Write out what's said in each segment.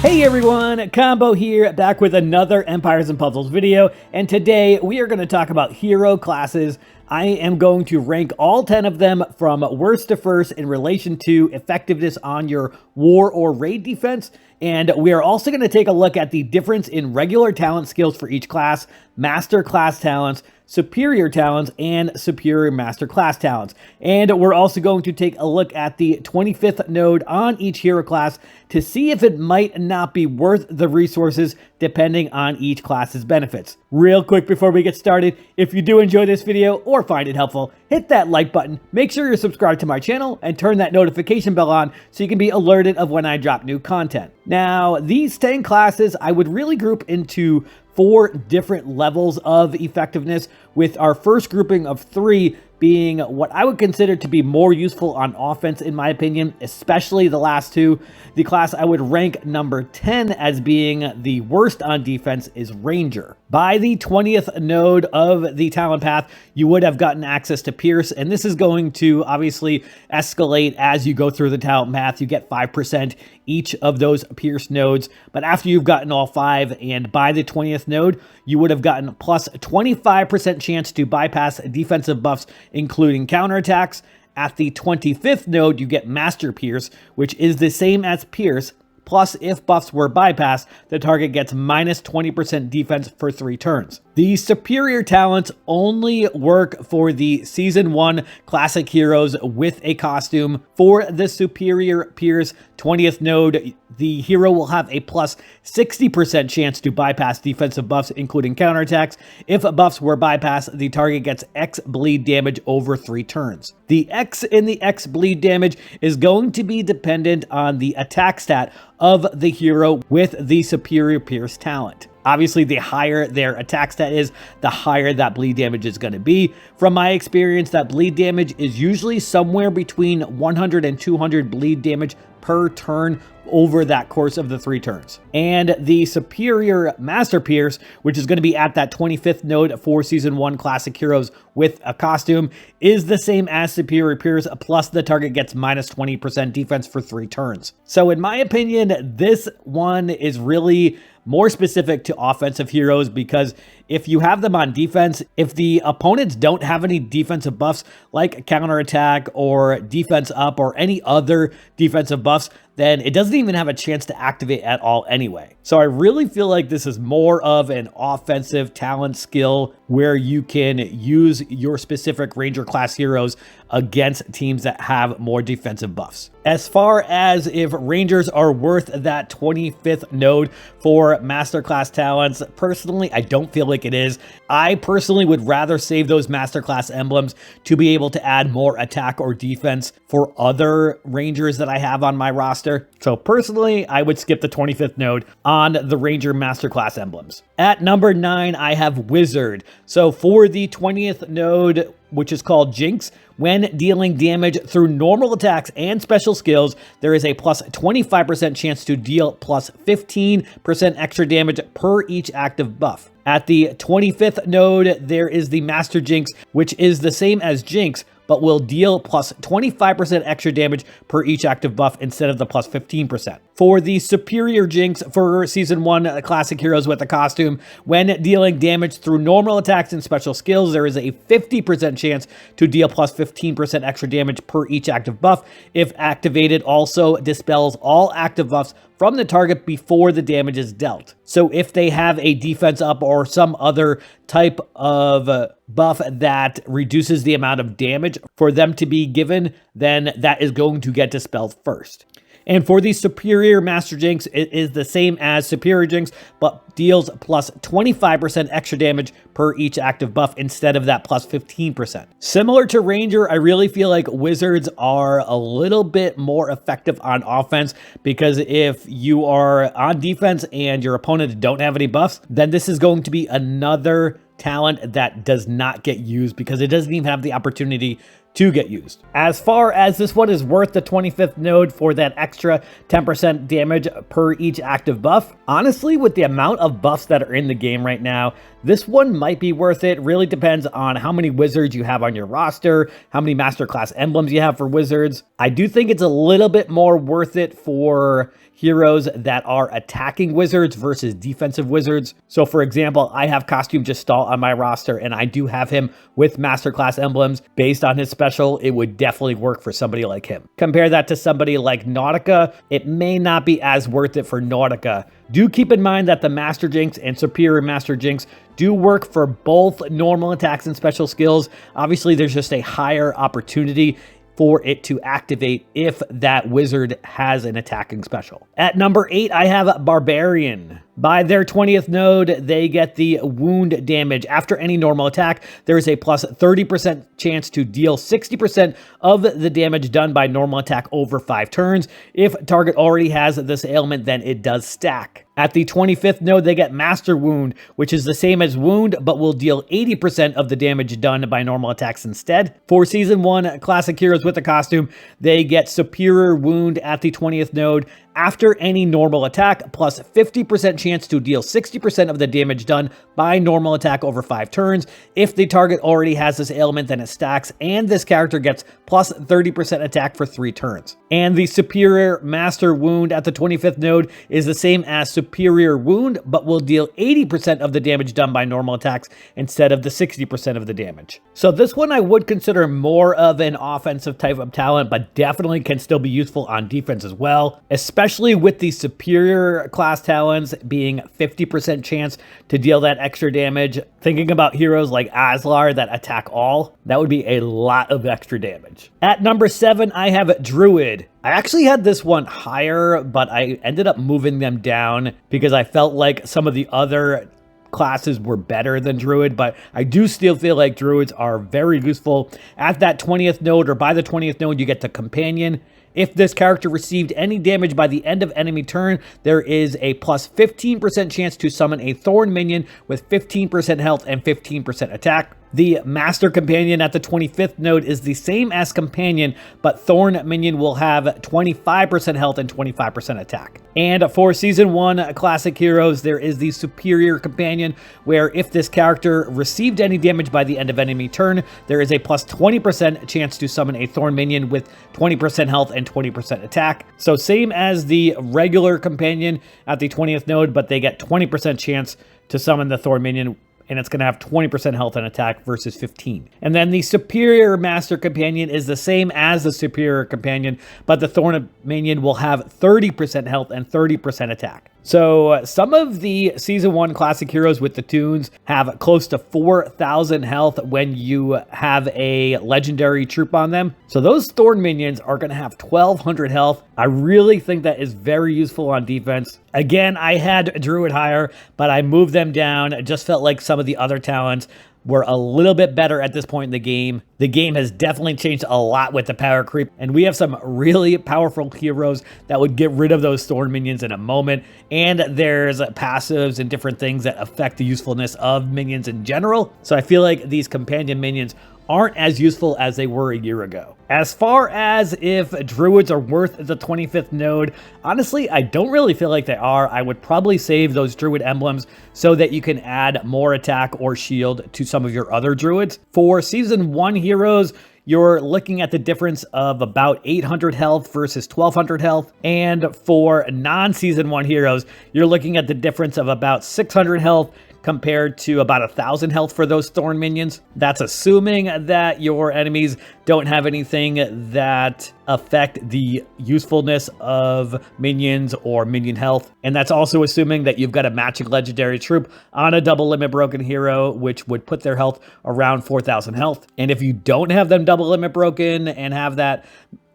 Hey everyone, Combo here, back with another Empires and Puzzles video, and today we are going to talk about hero classes. I am going to rank all 10 of them from worst to first in relation to effectiveness on your war or raid defense, and we are also going to take a look at the difference in regular talent skills for each class, master class talents, superior talents, and superior master class talents. And we're also going to take a look at the 25th node on each hero class to see if it might not be worth the resources depending on each class's benefits. Real quick before we get started, if you do enjoy this video or find it helpful, hit that like button, make sure you're subscribed to my channel, and turn that notification bell on so you can be alerted of when I drop new content. Now, these 10 classes I would really group into 4 different levels of effectiveness, with our first grouping of 3 being what I would consider to be more useful on offense in my opinion, especially the last 2. The class I would rank number 10 as being the worst on defense is Ranger. By the 20th node of the talent path, you would have gotten access to Pierce, and this is going to obviously escalate as you go through the talent path. You get 5% each of those Pierce nodes, but after you've gotten all 5, and by the 20th node, you would have gotten plus 25% chance to bypass defensive buffs, including counterattacks. At the 25th node, you get Master Pierce, which is the same as Pierce, plus if buffs were bypassed, the target gets minus 20% defense for 3 turns. The superior talents only work for the Season 1 classic heroes with a costume. For the superior Pierce 20th node, the hero will have a plus 60% chance to bypass defensive buffs, including counterattacks. If buffs were bypassed, the target gets X bleed damage over 3 turns. The X in the X bleed damage is going to be dependent on the attack stat of the hero with the superior Pierce talent. Obviously, the higher their attack stat is, the higher that bleed damage is going to be. From my experience, that bleed damage is usually somewhere between 100 and 200 bleed damage per turn over that course of the 3 turns. And the superior Master Pierce, which is going to be at that 25th node for Season 1 classic heroes with a costume, is the same as superior Pierce, plus the target gets minus 20% defense for 3 turns. So in my opinion, this one is really more specific to offensive heroes, because if you have them on defense, if the opponents don't have any defensive buffs like counterattack or defense up or any other defensive buffs, then it doesn't even have a chance to activate at all anyway. So I really feel like this is more of an offensive talent skill where you can use your specific Ranger class heroes against teams that have more defensive buffs. As far as if Rangers are worth that 25th node for masterclass talents, personally, I don't feel like it is. I personally would rather save those masterclass emblems to be able to add more attack or defense for other Rangers that I have on my roster. So personally, I would skip the 25th node on the Ranger masterclass emblems. At number 9, I have Wizard. So for the 20th node, which is called Jinx, when dealing damage through normal attacks and special skills, there is a plus 25% chance to deal plus 15% extra damage per each active buff. At the 25th node, there is the Master Jinx, which is the same as Jinx, but will deal plus 25% extra damage per each active buff instead of the plus 15%. For the superior Jinx for Season 1 classic heroes with a costume, when dealing damage through normal attacks and special skills, there is a 50% chance to deal plus 15% extra damage per each active buff. If activated, also dispels all active buffs from the target before the damage is dealt. So if they have a defense up or some other type of buff that reduces the amount of damage for them to be given, then that is going to get dispelled first. And for the superior Master Jinx, it is the same as superior Jinx, but deals plus 25% extra damage per each active buff instead of that plus 15%. Similar to Ranger, I really feel like Wizards are a little bit more effective on offense, because if you are on defense and your opponent don't have any buffs, then this is going to be another talent that does not get used because it doesn't even have the opportunity to get used. As far as this one is worth the 25th node for that extra 10% damage per each active buff, honestly, with the amount of buffs that are in the game right now, this one might be worth it. Really depends on how many wizards you have on your roster, how many masterclass emblems you have for wizards. I do think it's a little bit more worth it for heroes that are attacking wizards versus defensive wizards. So for example, I have Costume Gestalt on my roster, and I do have him with masterclass emblems. Based on his special, it would definitely work for somebody like him. Compare that to somebody like Nautica, it may not be as worth it for Nautica. Do keep in mind that the Master Jinx and Superior Master Jinx do work for both normal attacks and special skills. Obviously, there's just a higher opportunity for it to activate if that wizard has an attacking special. At number 8, I have Barbarian. By their 20th node, they get the wound damage. After any normal attack, there is a plus 30% chance to deal 60% of the damage done by normal attack over 5 turns. If target already has this ailment, then it does stack. At the 25th node, they get Master Wound, which is the same as Wound, but will deal 80% of the damage done by normal attacks instead. For Season 1 Classic Heroes with the costume, they get Superior Wound at the 20th node. After any normal attack, plus 50% chance to deal 60% of the damage done by normal attack over 5 turns. If the target already has this ailment, then it stacks, and this character gets plus 30% attack for 3 turns. And the Superior Master Wound at the 25th node is the same as Superior Wound, but will deal 80% of the damage done by normal attacks instead of the 60% of the damage. So this one I would consider more of an offensive type of talent, but definitely can still be useful on defense as well, especially with the superior class talents being 50% chance to deal that extra damage. Thinking about heroes like Aslar that attack all, that would be a lot of extra damage. At number 7, I have Druid. I actually had this one higher, but I ended up moving them down because I felt like some of the other classes were better than Druid, but I do still feel like Druids are very useful. At that 20th node, or by the 20th node, you get the Companion. If this character received any damage by the end of enemy turn, there is a plus 15% chance to summon a Thorn minion with 15% health and 15% attack. The Master Companion at the 25th node is the same as Companion, but Thorn minion will have 25% health and 25% attack. And for Season 1 Classic Heroes, there is the Superior Companion, where if this character received any damage by the end of enemy turn, there is a plus 20% chance to summon a Thorn minion with 20% health and 20% attack. So same as the regular Companion at the 20th node, but they get 20% chance to summon the Thorn minion, and it's going to have 20% health and attack versus 15. And then the Superior Master Companion is the same as the Superior Companion, but the Thorn minion will have 30% health and 30% attack. So some of the Season 1 Classic Heroes with the tunes have close to 4,000 health when you have a legendary troop on them. So those Thorn minions are going to have 1,200 health. I really think that is very useful on defense. Again, I had Druid higher, but I moved them down. I just felt like some of the other talents were a little bit better at this point in the game. The game has definitely changed a lot with the power creep, and we have some really powerful heroes that would get rid of those Thorn minions in a moment, and there's passives and different things that affect the usefulness of minions in general. So I feel like these companion minions aren't as useful as they were a year ago. As far as if Druids are worth the 25th node, honestly, I don't really feel like they are. I would probably save those Druid emblems so that you can add more attack or shield to some of your other Druids. For Season 1 heroes, you're looking at the difference of about 800 health versus 1,200 health. And for non-Season 1 heroes, you're looking at the difference of about 600 health compared to about 1,000 health for those Thorn minions. That's assuming that your enemies don't have anything that affect the usefulness of minions or minion health. And that's also assuming that you've got a matching legendary troop on a double limit broken hero, which would put their health around 4,000 health. And if you don't have them double limit broken and have that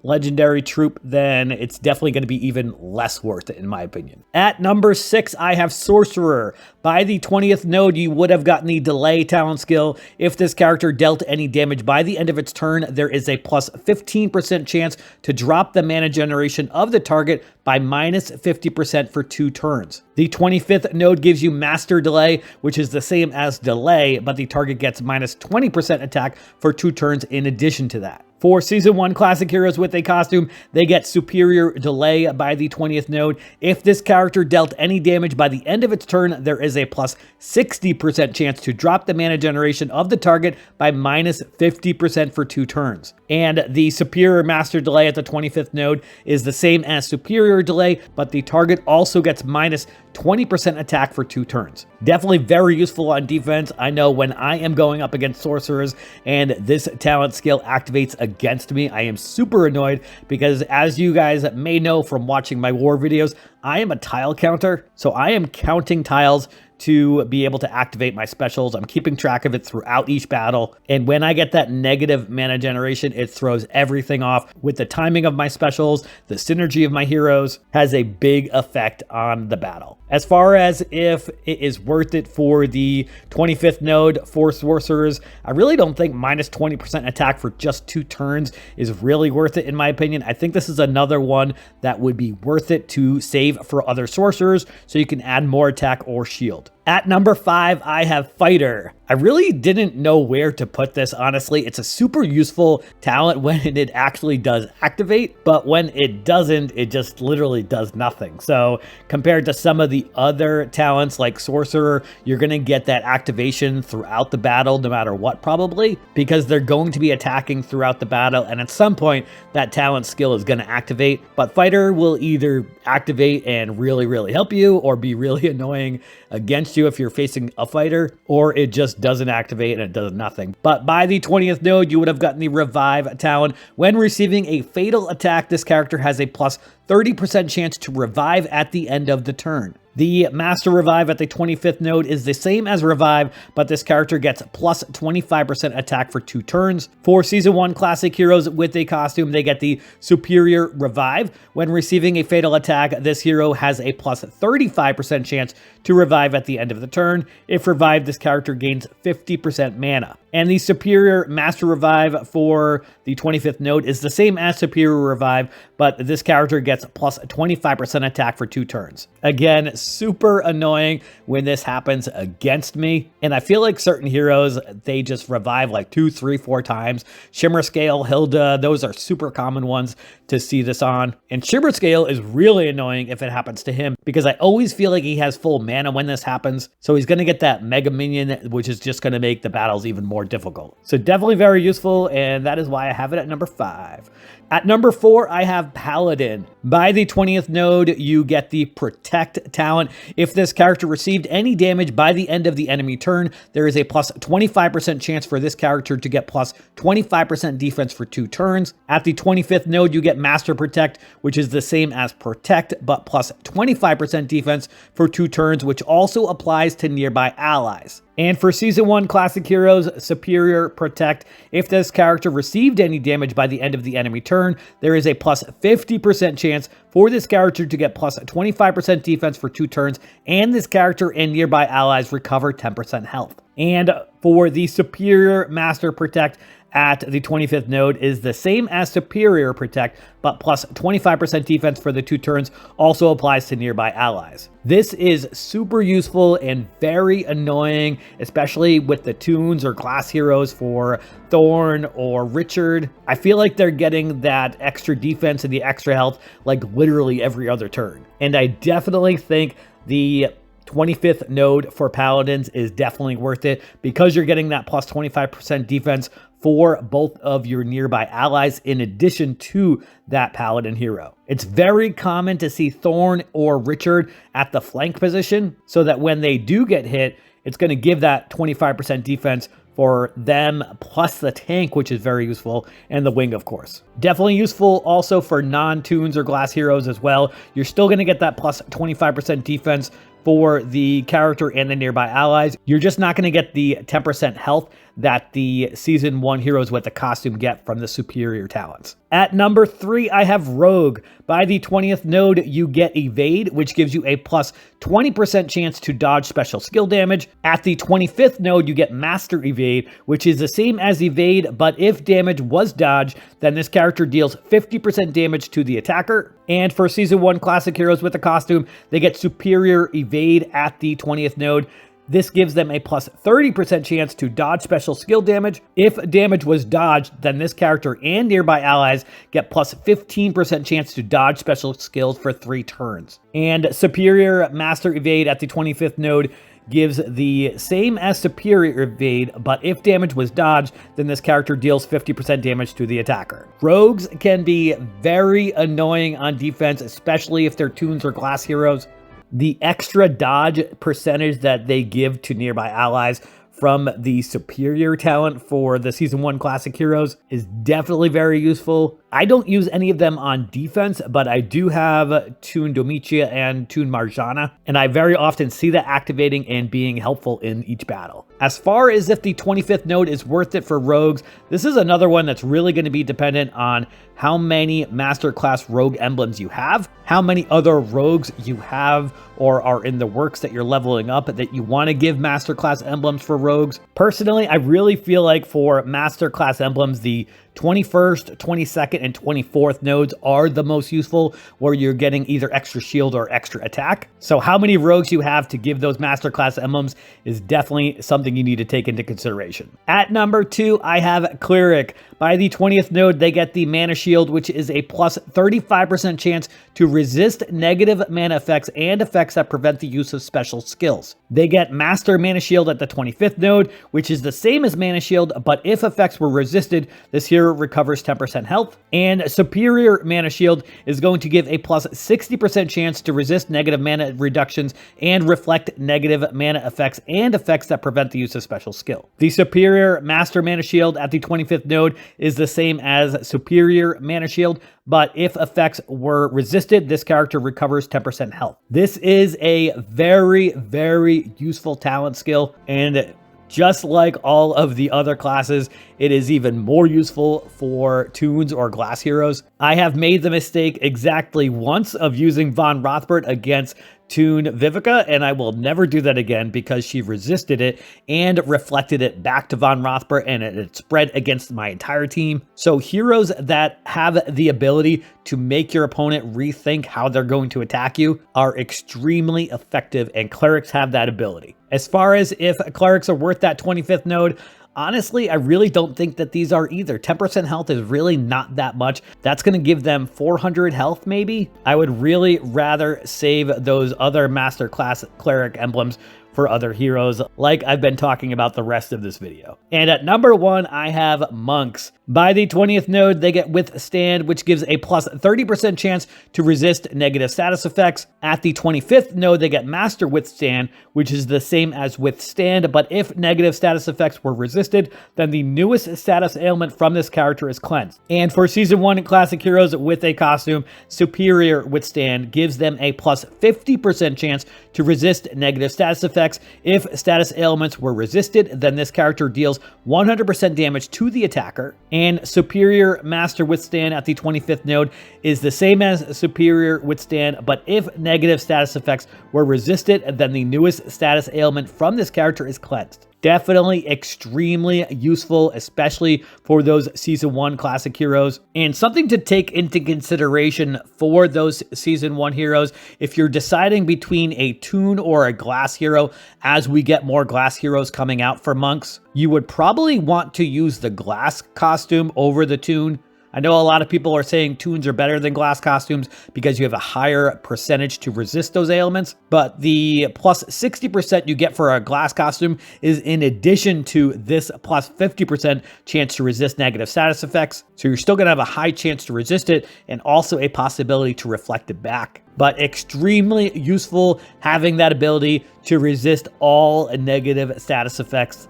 legendary troop, then it's definitely going to be even less worth it, in my opinion. At number 6, I have Sorcerer. By the 20th node, you would have gotten the Delay talent skill. If this character dealt any damage by the end of its turn, there is a plus 15% chance to drop the mana generation of the target by minus 50% for 2 turns. The 25th node gives you Master Delay, which is the same as Delay, but the target gets minus 20% attack for 2 turns in addition to that. For Season 1 Classic Heroes with a costume, they get Superior Delay by the 20th node. If this character dealt any damage by the end of its turn, there is a plus 60% chance to drop the mana generation of the target by minus 50% for 2 turns. And the Superior Master Delay at the 25th node is the same as Superior Delay, but the target also gets minus 20% attack for 2 turns. Definitely very useful on defense. I know when I am going up against sorcerers and this talent skill activates against me, I am super annoyed because, as you guys may know from watching my war videos, I am a tile counter. So I am counting tiles to be able to activate my specials. I'm keeping track of it throughout each battle. And when I get that negative mana generation, it throws everything off. With the timing of my specials, the synergy of my heroes has a big effect on the battle. As far as if it is worth it for the 25th node for sorcerers, I really don't think minus 20% attack for just 2 turns is really worth it in my opinion. I think this is another one that would be worth it to save for other sorcerers so you can add more attack or shield. At number 5, I have Fighter. I really didn't know where to put this, honestly. It's a super useful talent when it actually does activate, but when it doesn't, it just literally does nothing. So compared to some of the other talents like Sorcerer, you're going to get that activation throughout the battle no matter what probably, because they're going to be attacking throughout the battle, and at some point that talent skill is going to activate. But Fighter will either activate and really help you, or be really annoying against you if you're facing a fighter, or it just doesn't activate and it does nothing. But by the 20th node, you would have gotten the Revive talent. When receiving a fatal attack, this character has a plus 30% chance to revive at the end of the turn. The Master Revive at the 25th node is the same as Revive, but this character gets plus 25% attack for 2 turns. For Season 1 Classic Heroes with a costume, they get the Superior Revive. When receiving a fatal attack, this hero has a plus 35% chance to revive at the end of the turn. If revived, this character gains 50% mana. And the Superior Master Revive for the 25th node is the same as Superior Revive, but this character gets plus 25% attack for 2 turns. Again, super annoying when this happens against me. And I feel like certain heroes, they just revive like 2, 3, 4 times. Shimmer Scale, Hilda, those are super common ones to see this on. And Shimmer Scale is really annoying if it happens to him, because I always feel like he has full mana when this happens. So he's going to get that Mega Minion, which is just going to make the battles even more difficult. So definitely very useful, and that is why I have it at number 5. At number 4, I have Paladin. By the 20th node, you get the Protect talent. If this character received any damage by the end of the enemy turn, there is a plus 25% chance for this character to get plus 25% defense for 2 turns. At the 25th node, you get Master Protect, which is the same as Protect, but plus 25% defense for 2 turns, which also applies to nearby allies. And for Season 1 Classic Heroes, Superior Protect, if this character received any damage by the end of the enemy turn, there is a plus 50% chance for this character to get plus 25% defense for 2 turns, and this character and nearby allies recover 10% health. And for the Superior Master Protect at the 25th node is the same as Superior Protect, but plus 25% defense for the 2 turns also applies to nearby allies. This is super useful and very annoying, especially with the tunes or class heroes for Thorn or Richard. I feel like they're getting that extra defense and the extra health like literally every other turn. And I definitely think the 25th node for Paladins is definitely worth it, because you're getting that plus 25% defense for both of your nearby allies in addition to that Paladin hero. It's very common to see Thorn or Richard at the flank position, so that when they do get hit, it's going to give that 25% defense for them, plus the tank, which is very useful, and the wing, of course. Definitely useful also for non-tunes or glass heroes as well. You're still going to get that plus 25% defense for the character and the nearby allies. You're just not going to get the 10% health that the Season 1 heroes with the costume get from the superior talents. At number 3, I have Rogue. By the 20th node, you get Evade, which gives you a plus 20% chance to dodge special skill damage. At the 25th node, you get Master Evade, which is the same as Evade, but if damage was dodged, then this character deals 50% damage to the attacker. And for Season 1 Classic heroes with the costume, they get Superior Evade at the 20th node. This gives them a plus 30% chance to dodge special skill damage. If damage was dodged, then this character and nearby allies get plus 15% chance to dodge special skills for 3 turns. And Superior Master Evade at the 25th node gives the same as Superior Evade, but if damage was dodged, then this character deals 50% damage to the attacker. Rogues can be very annoying on defense, especially if they're toons or glass heroes. The extra dodge percentage that they give to nearby allies from the superior talent for the Season 1 Classic Heroes is definitely very useful. I don't use any of them on defense, but I do have Toon Domitia and Toon Marjana, and I very often see that activating and being helpful in each battle. As far as if the 25th node is worth it for rogues, this is another one that's really going to be dependent on how many Masterclass rogue emblems you have, how many other rogues you have or are in the works that you're leveling up that you want to give Masterclass emblems for rogues. Personally, I really feel like for Masterclass emblems, the 21st, 22nd, and 24th nodes are the most useful, where you're getting either extra shield or extra attack. So how many rogues you have to give those Masterclass emblems is definitely something you need to take into consideration. At number 2, I have Cleric. By the 20th node, they get the Mana Shield, which is a plus 35% chance to resist negative mana effects and effects that prevent the use of special skills. They get Master Mana Shield at the 25th node, which is the same as Mana Shield, but if effects were resisted, this hero recovers 10% health. And Superior Mana Shield is going to give a plus 60% chance to resist negative mana reductions and reflect negative mana effects and effects that prevent the use of special skill. The Superior Master Mana Shield at the 25th node is the same as Superior Mana Shield, but if effects were resisted, this character recovers 10% health. This is a very, very useful talent skill, and just like all of the other classes, it is even more useful for toons or glass heroes. I have made the mistake exactly once of using Von Rothbart against Toon Vivica, and I will never do that again because she resisted it and reflected it back to Von Rothbart, and it spread against my entire team. So heroes that have the ability to make your opponent rethink how they're going to attack you are extremely effective, and clerics have that ability. As far as if clerics are worth that 25th node, honestly, I really don't think that these are either. 10% health is really not that much. That's going to give them 400 health maybe. I would really rather save those other Masterclass Cleric emblems for other heroes, like I've been talking about the rest of this video. And at number 1, I have Monks. By the 20th node, they get Withstand, which gives a plus 30% chance to resist negative status effects. At the 25th node, they get Master Withstand, which is the same as Withstand, but if negative status effects were resisted, then the newest status ailment from this character is cleansed. And for Season 1 Classic Heroes with a costume, Superior Withstand gives them a plus 50% chance to resist negative status effects. If status ailments were resisted, then this character deals 100% damage to the attacker. And Superior Master Withstand at the 25th node is the same as Superior Withstand, but if negative status effects were resisted, then the newest status ailment from this character is cleansed. Definitely extremely useful, especially for those Season 1 Classic heroes. And something to take into consideration for those Season 1 heroes, if you're deciding between a toon or a glass hero, as we get more glass heroes coming out for monks, you would probably want to use the glass costume over the toon. I know a lot of people are saying toons are better than glass costumes because you have a higher percentage to resist those ailments, but the plus 60% you get for a glass costume is in addition to this plus 50% chance to resist negative status effects. So you're still going to have a high chance to resist it and also a possibility to reflect it back. But extremely useful having that ability to resist all negative status effects.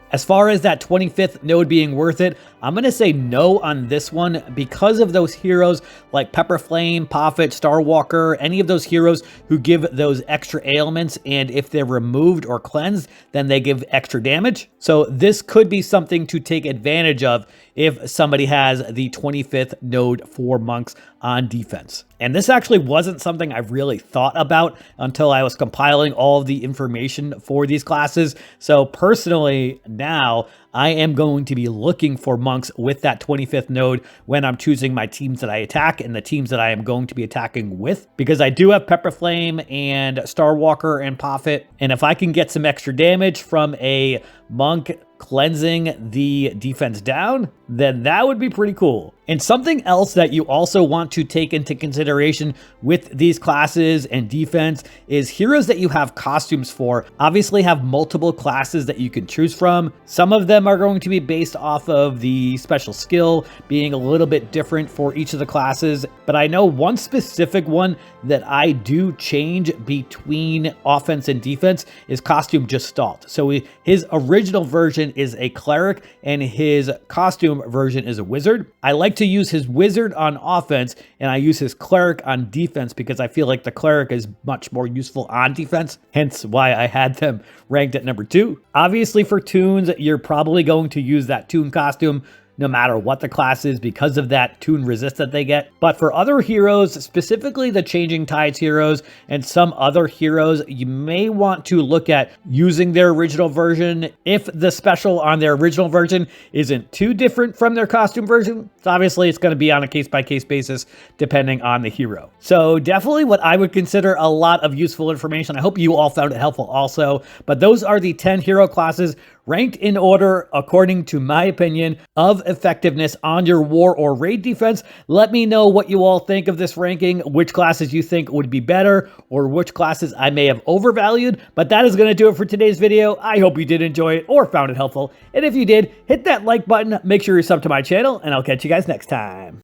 As far as that 25th node being worth it, I'm going to say no on this one because of those heroes like Pepper Flame, Prophet, Starwalker, any of those heroes who give those extra ailments, and if they're removed or cleansed, then they give extra damage. So this could be something to take advantage of if somebody has the 25th node for monks on defense. And this actually wasn't something I really thought about until I was compiling all of the information for these classes. So personally, now I am going to be looking for monks with that 25th node when I'm choosing my teams that I attack and the teams that I am going to be attacking with, because I do have Pepper Flame and Starwalker and Prophet. And if I can get some extra damage from a monk cleansing the defense down, then that would be pretty cool. And something else that you also want to take into consideration with these classes and defense is heroes that you have costumes for obviously have multiple classes that you can choose from. Some of them are going to be based off of the special skill being a little bit different for each of the classes, but I know one specific one that I do change between offense and defense is costume Gestalt. So his original version is a cleric and his costume version is a wizard. I like to use his wizard on offense and I use his cleric on defense because I feel like the cleric is much more useful on defense, hence why I had them ranked at number 2. Obviously for toons, you're probably going to use that toon costume no matter what the class is because of that toon resist that they get. But for other heroes, specifically the Changing Tides heroes and some other heroes, you may want to look at using their original version if the special on their original version isn't too different from their costume version. So obviously it's going to be on a case-by-case basis depending on the hero. So definitely what I would consider a lot of useful information. I hope you all found it helpful also. But those are the 10 hero classes ranked in order, according to my opinion, of effectiveness on your war or raid defense. Let me know what you all think of this ranking, which classes you think would be better, or which classes I may have overvalued. But that is going to do it for today's video. I hope you did enjoy it or found it helpful. And if you did, hit that like button, make sure you're subbed to my channel, and I'll catch you guys next time.